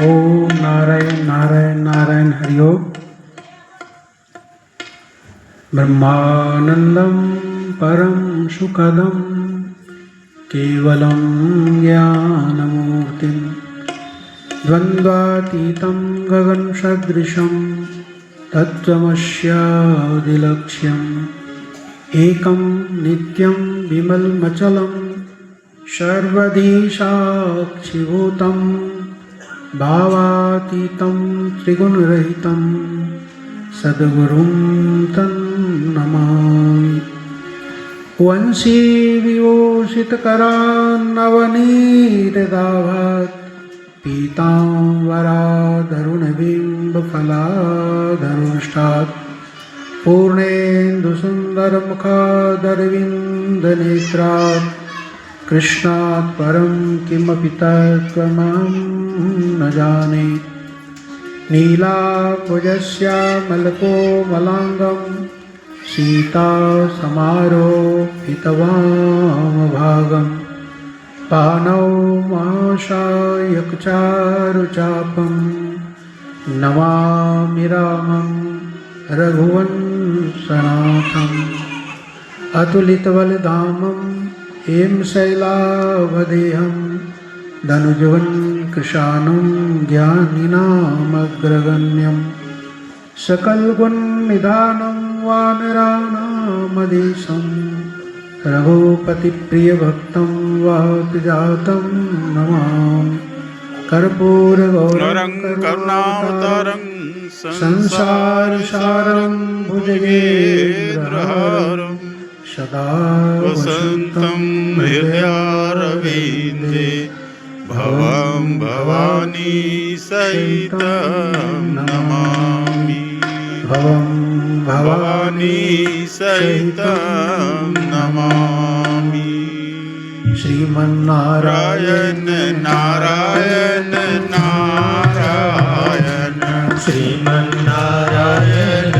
ओम नारायण नारायण नारायण हरि ओम। ब्रह्मानंदं परम सुखदं केवलं ज्ञानमूर्तिं द्वन्द्वातीतं गगनसदृशं तत्त्वमस्यादिलक्ष्यम् एकं नित्यं विमलमचलं सर्वधी साक्षिभूतं भावातीतं त्रिगुणरहितं सद्गुरुं तन्नमामि। वंशी विभूषितकरान्नवनीतदाभात् पीताम्बराधरुणबिम्बफलाधरुष्टात् पूर्णेन्दुसुन्दरमुखादरविन्दनेत्रात् कृष्णात् परं किमपि तत्त्वमहं न जाने। नीलाभुजश्यामलकोमलाङ्गं सीतासमारोहितवामभागं पाणौ महासायकचारुचापं नमामि रामं रघुवंशनाथम्। अतुलितबलधामं हेम शैलावदेहं धनुजवन् कृशानं ज्ञानिनामग्रगण्यं सकलगुणनिधानं वानराणामधीशं रघुपतिप्रियभक्तं वातजातं नमामि। कर्पूरगौरं करुणावतारं संसारसारं भुजगेन्द्रहारं सदा वसन्तं हृदयारविन्दे भवं भवानी सहितं नमामि। भवं भवानी सहितं नमामि। श्रीमन्नारायण नारायण नारायण श्रीमन्नारायण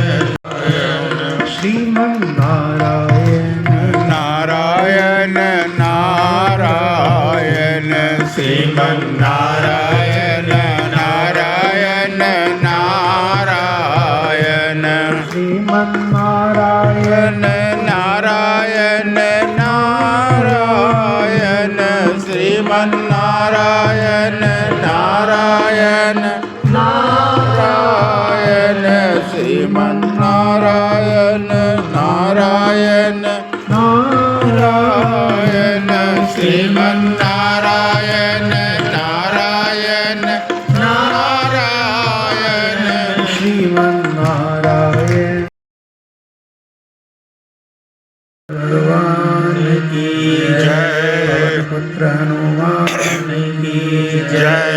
श्रीमन्नारायण नारायण नारायण श्रीमन्नारायण नारायण नारायण श्रीमन्नारायण नारायण नारायण श्रीमन्नारायण नारायण नारायण श्रीमन्नारायण नारायण नारायण श्रीमन्नारायण नारायण नारायण श्रीमन्नारायण। भगवान की जय। पुत्र हनुमान की जय।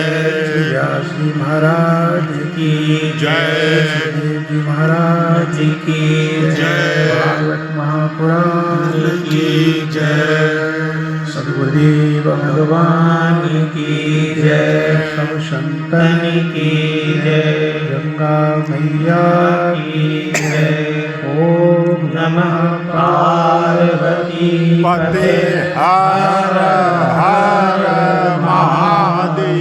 व्यासी महाराज की जय। देव जी महाराज की जय। भागवत महापुराण की जय। सद्गुरुदेव भगवान की जय। सब संतन की जय। गंगा मैया की जय। ओम नमः पार्वती पते हर हर महादेव।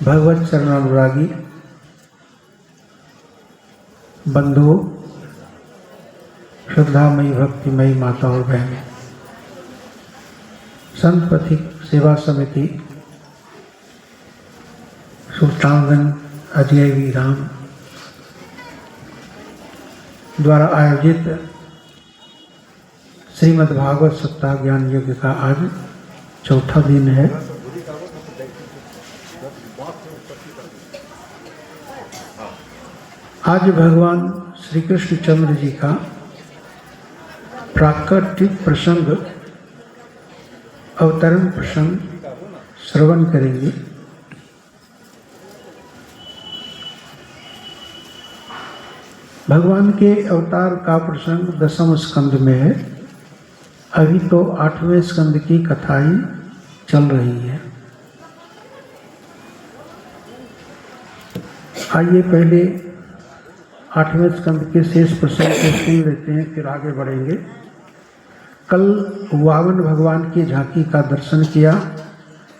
भगवत शरणानुरागी बंधु, श्रद्धामयी भक्तिमयी माता और बहनें, संत पथिक सेवा समिति सुल्तानगंज अजय राम द्वारा आयोजित श्रीमद् भागवत सप्ताह ज्ञान यज्ञ का आज चौथा दिन है। आज भगवान श्री कृष्णचंद्र जी का प्राकट्य प्रसंग, अवतरण प्रसंग श्रवण करेंगे। भगवान के अवतार का प्रसंग 10वें स्कंद में है। अभी तो 8वें स्कंद की कथा ही चल रही है। आइए पहले 8वें स्कंद के शेष प्रसंग को सुन लेते हैं, फिर आगे बढ़ेंगे। कल वामन भगवान की झांकी का दर्शन किया,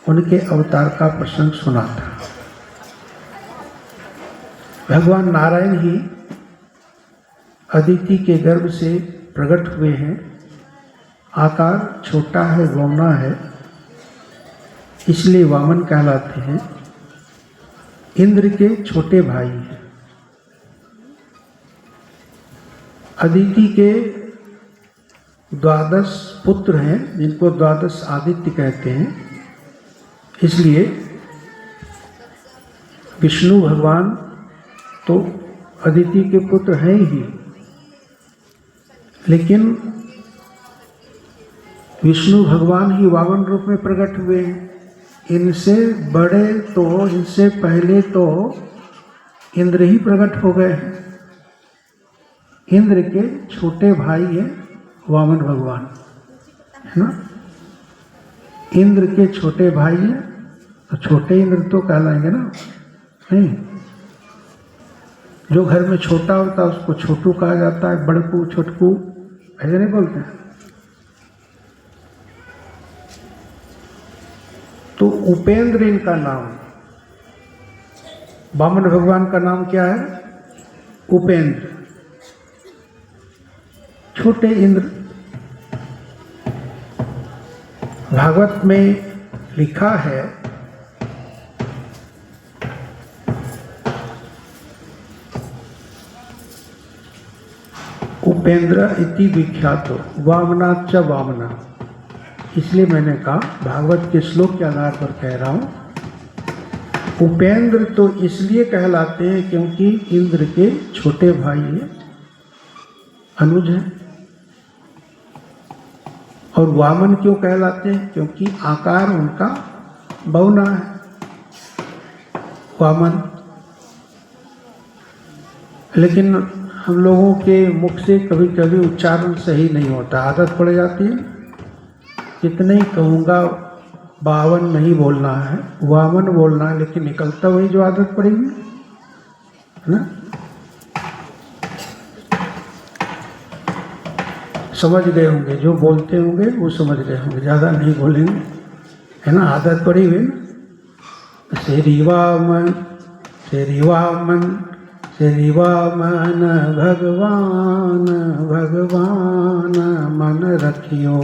उनके अवतार का प्रसंग सुना था। भगवान नारायण ही अदिति के गर्भ से प्रकट हुए हैं। आकार छोटा है, गौना है, इसलिए वामन कहलाते हैं। इंद्र के छोटे भाई हैं। अदिति के 12 पुत्र हैं, जिनको 12 आदित्य कहते हैं। इसलिए विष्णु भगवान तो अदिति के पुत्र हैं ही, लेकिन विष्णु भगवान ही वामन रूप में प्रकट हुए हैं। इनसे बड़े तो, इनसे पहले तो इंद्र ही प्रकट हो गए हैं। इंद्र के छोटे भाई हैं वामन भगवान, है ना। इंद्र के छोटे भाई हैं तो छोटे इंद्र तो कहलाएंगे ना। नहीं, जो घर में छोटा होता है उसको छोटू कहा जाता है, बड़कू छोटकू ऐसे नहीं बोलते हैं। तो उपेंद्र इनका नाम। वामन भगवान का नाम क्या है? उपेंद्र, छोटे इंद्र। भागवत में लिखा है उपेंद्र इति विख्यातो वामनाच्च वामना। इसलिए मैंने कहा भागवत के श्लोक के आधार पर कह रहा हूं। उपेंद्र तो इसलिए कहलाते हैं क्योंकि इंद्र के छोटे भाई हैं, अनुज हैं। और वामन क्यों कहलाते हैं? क्योंकि आकार उनका बौना है, वामन। लेकिन हम लोगों के मुख से कभी कभी उच्चारण सही नहीं होता, आदत पड़ जाती है। कितने ही कहूँगा 52 नहीं बोलना है, वामन बोलना है, लेकिन निकलता वही जो आदत पड़ेगी, है ना। समझ गए होंगे, जो बोलते होंगे वो समझ गए होंगे, ज़्यादा नहीं बोलेंगे, है ना। आदत पड़ी हुई ना। श्री वामन, श्री वामन, श्री वामन भगवान, भगवान मन रखियो,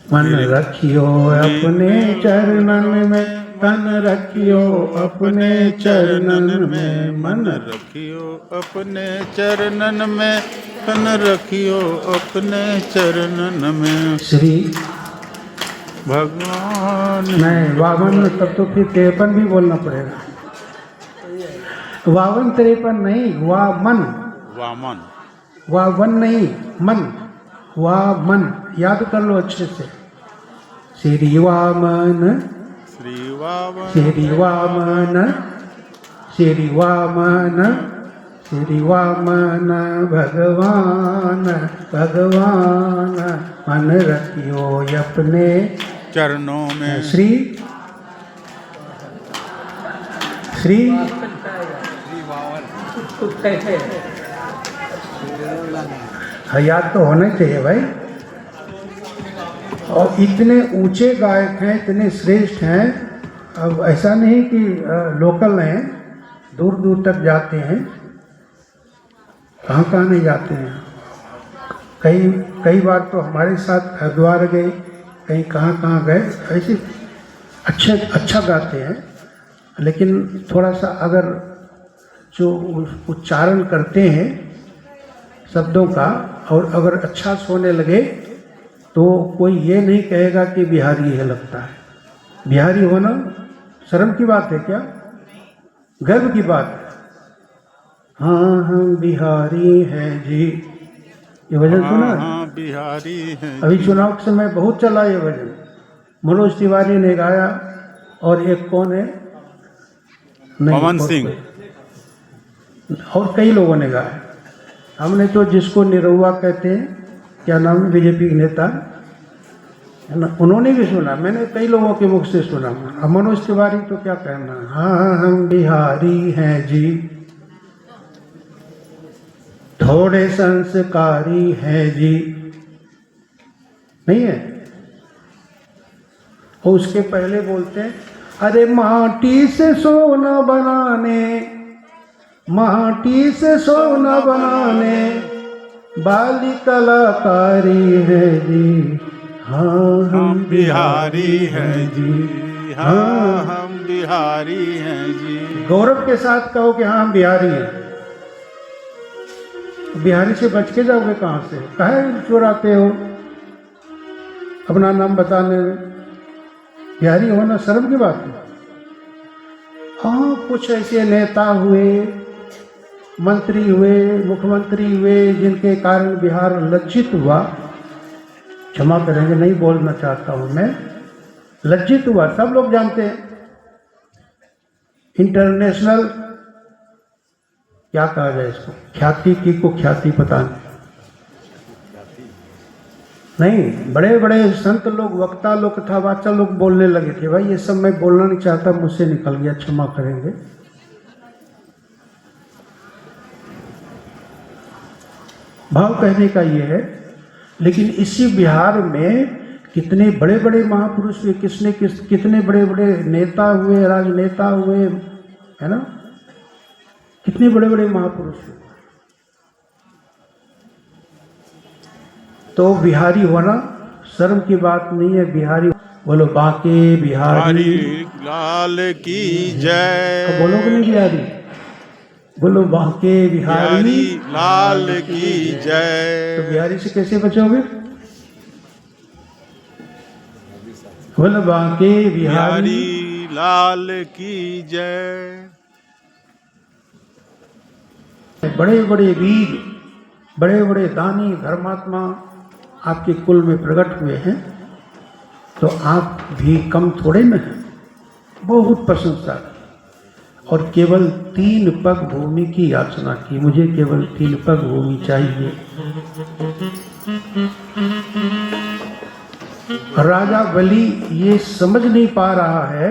मन रखियो अपने चरणन में, तन रखियो अपने चरणन में, मन रखियो अपने चरणन में, तन रखियो अपने चरणन में। श्री भगवान नहीं, वामन तब तो फिर 53 भी बोलना पड़ेगा। 52 53 नहीं, वामन, वामन, वावन नहीं, मन, वामन। याद कर लो अच्छे से। श्री वामन, श्री वामन, श्री वामन, श्री वामन, श्री वामन भगवान, भगवान मन रखियो अपने चरणों में। श्री श्री याद तो होना चाहिए भाई। और इतने ऊंचे गायक हैं, इतने श्रेष्ठ हैं। अब ऐसा नहीं कि लोकल हैं, दूर दूर तक जाते हैं। कहाँ कहाँ नहीं जाते हैं। कई बार तो हमारे साथ हरिद्वार गए, कहीं कहाँ गए। ऐसे अच्छा गाते हैं, लेकिन थोड़ा सा अगर जो उच्चारण करते हैं शब्दों का, और अगर अच्छा सोने लगे तो कोई ये नहीं कहेगा कि बिहारी है लगता है। बिहारी होना शर्म की बात है क्या? गर्व की बात है। हाँ हम बिहारी हैं जी, ये भजन सुना है? हाँ बिहारी हैं। अभी चुनाव के समय बहुत चला ये भजन। मनोज तिवारी ने गाया, और एक कौन है, पवन सिंह, और कई लोगों ने गाया। हमने तो जिसको निरहुआ कहते हैं, क्या नाम है, बीजेपी के नेता है ना, उन्होंने भी सुना। मैंने कई लोगों के मुख से सुना। अब मनोज तिवारी तो क्या कहना, हाँ हम बिहारी हैं जी, थोड़े संस्कारी हैं जी, नहीं है। और उसके पहले बोलते हैं, अरे माटी से सोना बनाने, माटी से सोना बनाने वाली कलाकारी है जी, हाँ हम बिहारी हैं जी, हाँ हम बिहारी हैं जी। गौरव के साथ कहो कि हाँ हम बिहारी हैं। बिहारी से बच के जाओगे कहाँ से? काहे चुराते हो अपना नाम बताने में? बिहारी होना शर्म की बात है। हाँ, कुछ ऐसे नेता हुए, मंत्री हुए, मुख्यमंत्री हुए, जिनके कारण बिहार लज्जित हुआ। क्षमा करेंगे, नहीं बोलना चाहता हूँ मैं, लज्जित हुआ, सब लोग जानते हैं। इंटरनेशनल क्या कहा जाए इसको, ख्याति की को ख्याति पता नहीं, बड़े बड़े संत लोग, वक्ता लोग, कथावाचक लोग बोलने लगे थे। भाई ये सब मैं बोलना नहीं चाहता, मुझसे निकल गया, क्षमा करेंगे। भाव कहने का ये है। लेकिन इसी बिहार में कितने बड़े बड़े महापुरुष हुए, कितने बड़े बड़े नेता हुए, राजनेता हुए, है ना, कितने बड़े बड़े महापुरुष हुए। तो बिहारी होना शर्म की बात नहीं है। बिहारी बोलो, बांके बिहारी लाल की जय। बोलो कि नहीं बिहारी? बोलो बांके बिहारी लाल की जय। तो बिहारी से कैसे बचोगे? बोलो बांके बिहारी लाल की जय। बड़े बड़े वीर, बड़े बड़े दानी, धर्मात्मा आपके कुल में प्रकट हुए हैं, तो आप भी कम थोड़े में हैं। बहुत प्रशंसा की और केवल 3 पग भूमि की याचना की। मुझे केवल 3 पग भूमि चाहिए। राजा बलि ये समझ नहीं पा रहा है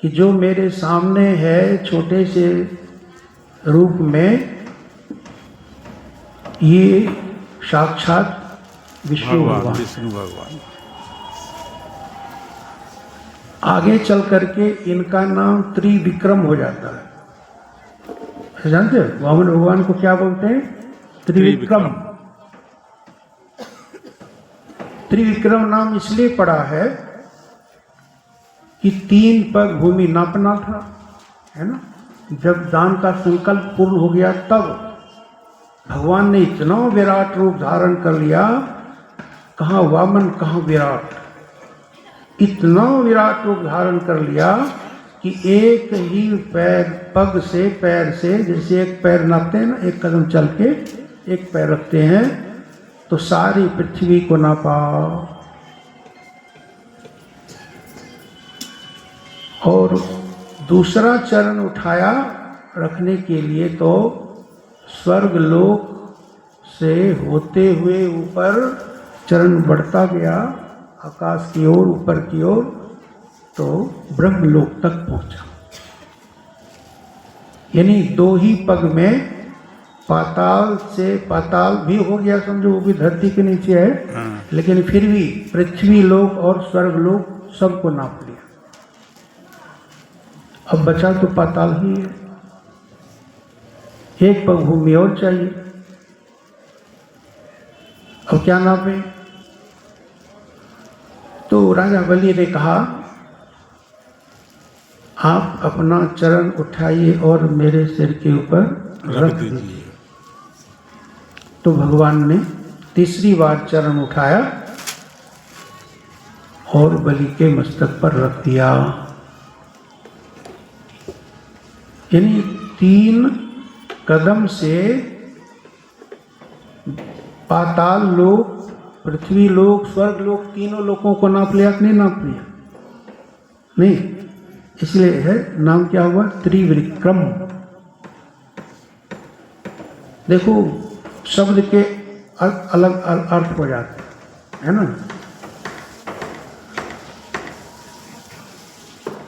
कि जो मेरे सामने है छोटे से रूप में, ये साक्षात विष्णु भगवान, विष्णु भगवान। आगे चल करके इनका नाम त्रिविक्रम हो जाता है। जानते हो वामन भगवान को क्या बोलते हैं? त्रिविक्रम। त्रिविक्रम नाम इसलिए पड़ा है कि 3 पग भूमि नापना था, है ना। जब दान का संकल्प पूर्ण हो गया तब भगवान ने इतना विराट रूप धारण कर लिया, कहाँ वामन कहाँ विराट, इतना विराट रूप धारण कर लिया कि एक ही पैर से जैसे एक पैर नापते हैं ना, एक कदम चल के एक पैर रखते हैं, तो सारी पृथ्वी को नापा। और दूसरा चरण उठाया रखने के लिए, तो स्वर्ग लोक से होते हुए ऊपर चरण बढ़ता गया आकाश की ओर, ऊपर की ओर, तो ब्रह्मलोक तक पहुंचा। यानी 2 ही पग में पाताल से पाताल भी हो गया, समझो, वो भी धरती के नीचे है, लेकिन फिर भी पृथ्वी लोक और स्वर्ग लोक सबको नाप लिया। अब बचा तो पाताल ही है, एक पग भूमि और चाहिए। अब क्या नापे? तो राजा बलि ने कहा, आप अपना चरण उठाइए और मेरे सिर के ऊपर रख दीजिए। तो भगवान ने तीसरी बार चरण उठाया और बलि के मस्तक पर रख दिया। यानी 3 कदम से पाताल लोक, पृथ्वी लोक, स्वर्ग लोक, तीनों लोकों को नाप लिया कि नहीं नाप लिया? नहीं, इसलिए है नाम क्या हुआ? त्रिविक्रम। देखो शब्द के अलग अर्थ हो जाते हैं, है ना।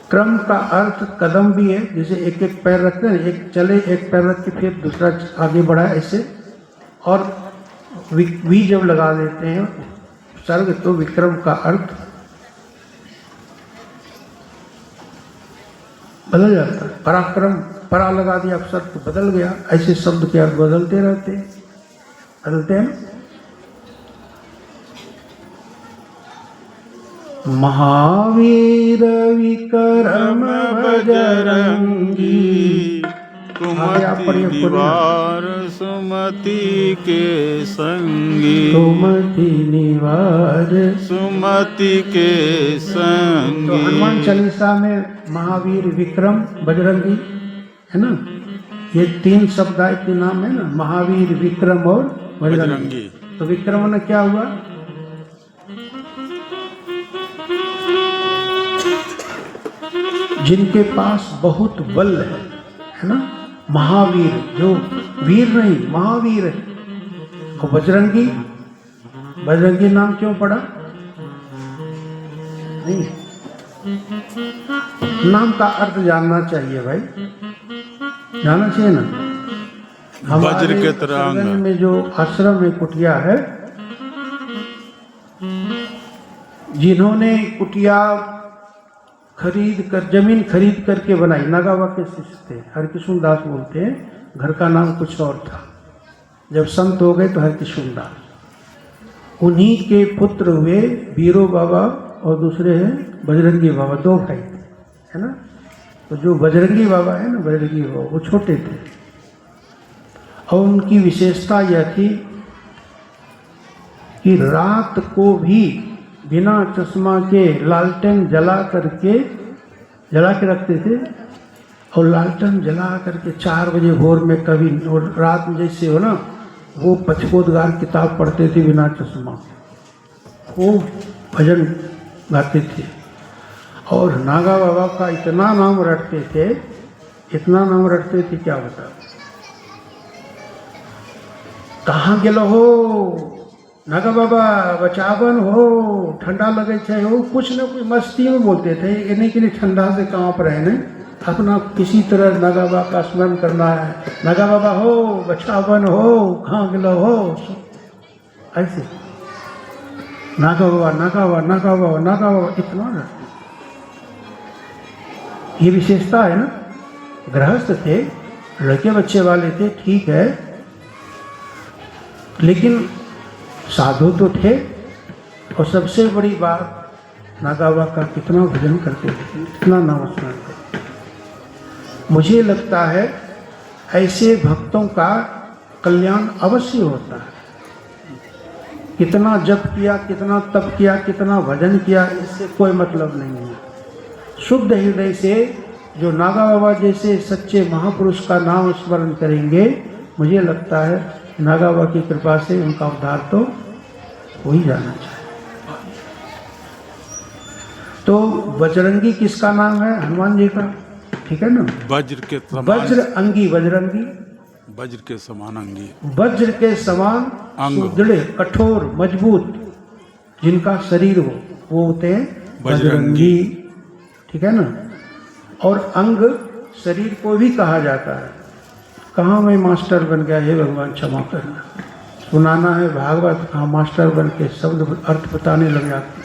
क्रम का अर्थ कदम भी है, जैसे एक एक पैर रखते हैं, एक चले, एक पैर रख के फिर दूसरा आगे बढ़ा, ऐसे। और वी जब लगा देते हैं सर्ग, तो विक्रम का अर्थ बदल जाता है। पराक्रम, परा लगा दिया अक्षर तो बदल गया। ऐसे शब्द के अर्थ बदलते रहते हैं, बदलते हैं। महावीर विक्रम बजरंगी, कुमति निवार सुमति के संगी, सुमति निवार सुमति के संगी। तो हनुमान चालीसा में महावीर विक्रम बजरंगी है ना, ये 3 शब्द आए के नाम है ना, महावीर विक्रम और बजरंगी। तो विक्रम ने क्या हुआ? जिनके पास बहुत बल है ना, महावीर, जो वीर नहीं महावीर है। और बजरंगी, बजरंगी नाम क्यों पड़ा? नहीं, नाम का अर्थ जानना चाहिए भाई, जानना चाहिए ना। वज्र के तरह अंग में जो आश्रम में कुटिया है, जिन्होंने कुटिया खरीद कर, जमीन खरीद करके बनाई, नागावा के शिष्य थे, हरकिशुन दास बोलते हैं। घर का नाम कुछ और था, जब संत हो गए तो हरकिशुन दास। उन्हीं के पुत्र हुए बीरो बाबा और दूसरे हैं बजरंगी बाबा, 2 भाई थे, है ना। तो जो बजरंगी बाबा है ना, बजरंगी बाबा वो छोटे थे, और उनकी विशेषता यह थी कि रात को भी बिना चश्मा के लालटेन जला के रखते थे। और लालटेन जला करके 4 बजे भोर में कभी, और रात में जैसे हो ना, वो पचकोदगार किताब पढ़ते थे बिना चश्मा, वो भजन गाते थे। और नागा बाबा का इतना नाम रटते थे, इतना नाम रटते थे क्या बता। कहाँ गेलो हो नागा बाबा, बचावन हो, ठंडा लगे छे हो, कुछ न कुछ मस्ती में बोलते थे। ये नहीं कि नहीं ठंडा से कहाँ पर है, नहीं, अपना किसी तरह नागा बाबा का स्मरण करना है। नागा बाबा हो, बचावन हो, कहाँ गेलो हो, ऐसे नागा बाबा, नागा बाबा, नागा बाबा, नागा बाबा, इतना ना। ये विशेषता है ना। गृहस्थ थे, लड़के बच्चे वाले थे, ठीक है, लेकिन साधु तो थे। और सबसे बड़ी बात, नागावा का कितना भजन करते थे, कितना नाम स्मरण करते थे। मुझे लगता है ऐसे भक्तों का कल्याण अवश्य होता है। कितना जप किया, कितना तप किया, कितना भजन किया, इससे कोई मतलब नहीं है। शुद्ध हृदय से जो नागा बाबा जैसे सच्चे महापुरुष का नाम स्मरण करेंगे, मुझे लगता है नागा बाबा की कृपा से उनका उद्धार तो हो ही जाना चाहिए। तो बजरंगी किसका नाम है? हनुमान जी का, ठीक है ना। वज्र के समान, वज्र अंगी, बजरंगी वज्र के समान अंगी, वज्र के समान सुदृढ़, कठोर, मजबूत, जिनका शरीर हो, वो होते हैं बजरंगी, ठीक है ना। और अंग शरीर को भी कहा जाता है। कहाँ मैं मास्टर बन गया, हे भगवान क्षमा करना। सुनाना है भागवत, कहाँ मास्टर बन के शब्द अर्थ बताने लग जाते।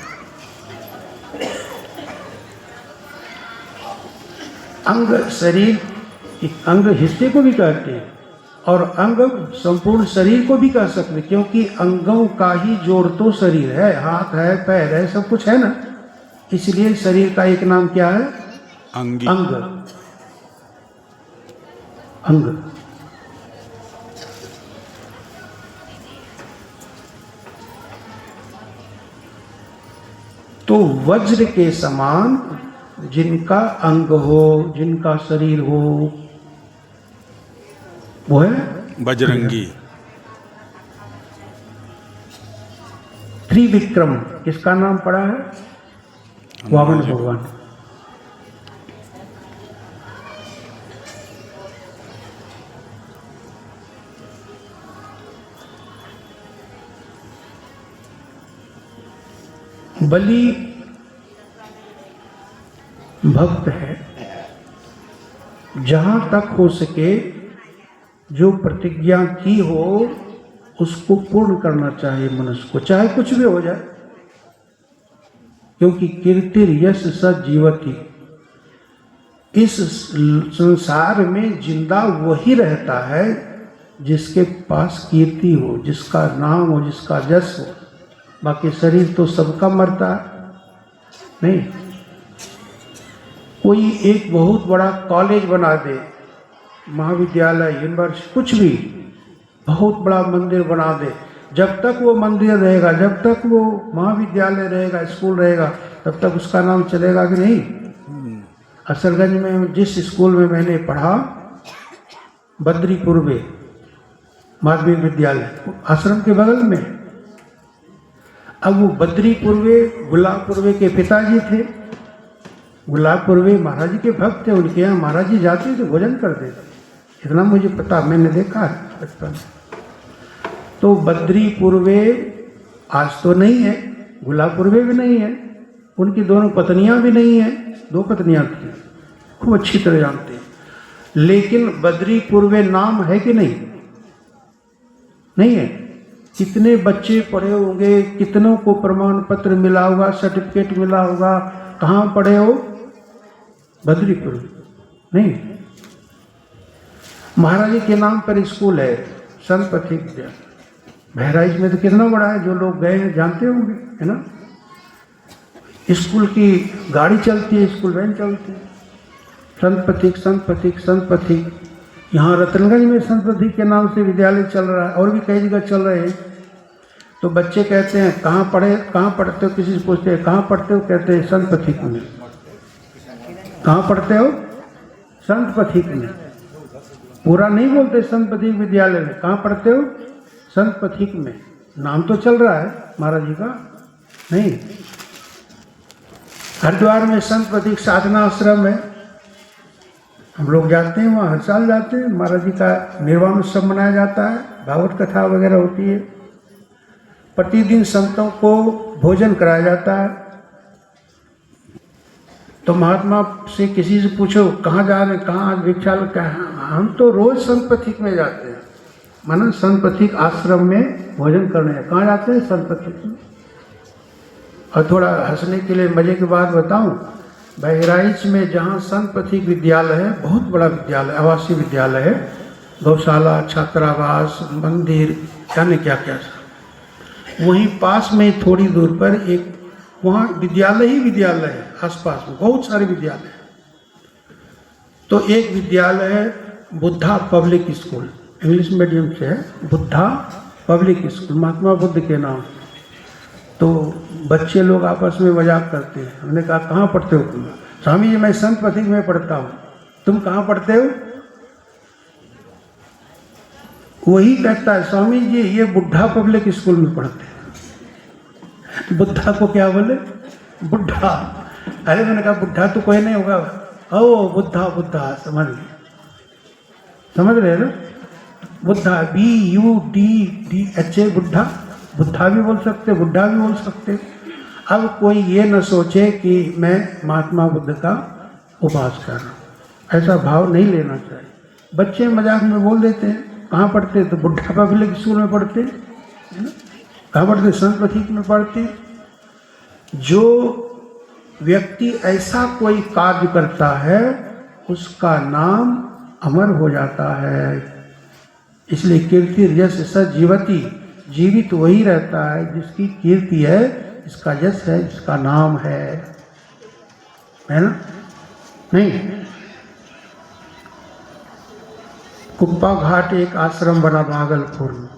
अंग शरीर, अंग हिस्से को भी कहते हैं, और अंग संपूर्ण शरीर को भी कह सकते, क्योंकि अंगों का ही जोड़ तो शरीर है। हाथ है, पैर है, सब कुछ है ना। इसलिए शरीर का एक नाम क्या है? अंगी। अंग, अंग। तो वज्र के समान जिनका अंग हो, जिनका शरीर हो, वो है बजरंगी। त्रिविक्रम किसका नाम पड़ा है? वामन भगवान। बलि भक्त है, जहां तक हो सके जो प्रतिज्ञा की हो उसको पूर्ण करना चाहिए मनुष्य को, चाहे कुछ भी हो जाए। क्योंकि कीर्तिर यश स जीवति, इस संसार में जिंदा वही रहता है जिसके पास कीर्ति हो, जिसका नाम हो, जिसका यश हो। बाकी शरीर तो सबका मरता है। नहीं, कोई एक बहुत बड़ा कॉलेज बना दे, महाविद्यालय, यूनिवर्सिटी, कुछ भी बहुत बड़ा मंदिर बना दे, जब तक वो मंदिर रहेगा, जब तक वो महाविद्यालय रहेगा, स्कूल रहेगा, तब तक उसका नाम चलेगा कि नहीं। असरगंज में जिस स्कूल में मैंने पढ़ा, बद्री पूर्वे माध्यमिक विद्यालय, आश्रम के बगल में, अब वो बद्री पूर्वे गुलाब पूर्वे के पिताजी थे। गुलाब पूर्वे महाराज जी के भक्त थे, उनके यहाँ महाराज जी जाते थे, भोजन करते थे, इतना मुझे पता, मैंने देखा है बचपन। तो बद्री पूर्वे आज तो नहीं है, गुलाब पूर्वे भी नहीं है, उनकी दोनों पत्नियां भी नहीं है, 2 पत्नियां थी, खूब अच्छी तरह जानते हैं। लेकिन बद्री पूर्वे नाम है कि नहीं? नहीं है। कितने बच्चे पढ़े होंगे, कितनों को प्रमाण पत्र मिला होगा, सर्टिफिकेट मिला होगा, कहाँ पढ़े हो? बद्री पूर्वे नहीं। महाराज जी के नाम पर स्कूल है, संत पथिक विद्यालय, बहराइच में तो कितना बड़ा है, जो लोग गए हैं जानते होंगे, है ना। स्कूल की गाड़ी चलती है, स्कूल वैन चलती है, संत पथिक, संत पथिक, संत पथिक। यहाँ रतनगंज में संत पथिक के नाम से विद्यालय चल रहा है, और भी कई जगह चल रहे हैं। तो बच्चे कहते हैं कहाँ पढ़ते हो, किसी से पूछते हैं कहाँ पढ़ते हो, कहते हैं संत पथिक में। कहाँ पढ़ते हो? संत पथिक में। पूरा नहीं बोलते संत पथिक विद्यालय में, कहाँ पढ़ते हो? संत पथिक में। नाम तो चल रहा है महाराज जी का। नहीं, हरिद्वार में संत पथिक साधना आश्रम है, हम लोग जाते हैं वहाँ, हर साल जाते हैं। महाराज जी का निर्वाण उत्सव मनाया जाता है, भागवत कथा वगैरह होती है, प्रतिदिन संतों को भोजन कराया जाता है। तो महात्मा से किसी से पूछो कहाँ जा रहे, कहाँ आज भिक्षा, हम तो रोज संत पथिक में जाते हैं, माना संत पथिक आश्रम में भोजन करने। कहाँ जाते हैं? संत पथिक में। और थोड़ा हंसने के लिए मजे की बात बताऊं, बहराइच में जहाँ संत पथिक विद्यालय है, बहुत बड़ा विद्यालय, आवासीय विद्यालय है, गौशाला, छात्रावास, मंदिर, जाने क्या क्या, वहीं पास में थोड़ी दूर पर एक वहाँ विद्यालय ही विद्यालय है, आसपास में बहुत सारे विद्यालय हैं। तो एक विद्यालय है Buddha public school, English medium से है, बुद्धा पब्लिक स्कूल, महात्मा बुद्ध के नाम। तो बच्चे लोग आपस में मजाक करते हैं। हमने कहा कहाँ पढ़ते हो तुम? स्वामी जी मैं संत पथिक में पढ़ता हूँ। तुम कहाँ पढ़ते हो? वही कहता है स्वामी जी ये बुद्धा पब्लिक स्कूल में पढ़ते हैं। बुद्धा को क्या बोले? बुढ़ा। अरे मैंने कहा बुढ़ा तो कोई नहीं होगा, ओ बुद्धा, बुद्धा समझ रहे ना? बुद्धा, BUDDHA, बुद्धा, बुद्धा भी बोल सकते, बुढ़ा भी बोल सकते। अब कोई ये न सोचे कि मैं महात्मा बुद्ध का उपास कर रहा हूँ, ऐसा भाव नहीं लेना चाहिए। बच्चे मजाक में बोल देते हैं कहाँ पढ़ते, तो बुद्धा पब्लिक स्कूल में पढ़ते, है ना। कहाँ पढ़ते? संत पथिक में पढ़ते। जो व्यक्ति ऐसा कोई कार्य करता है उसका नाम अमर हो जाता है। इसलिए कीर्ति यश स जीवति, जीवित वही रहता है जिसकी कीर्ति है, जिसका यश है, जिसका नाम है ना। नहीं, कुप्पा घाट एक आश्रम बना भागलपुर में,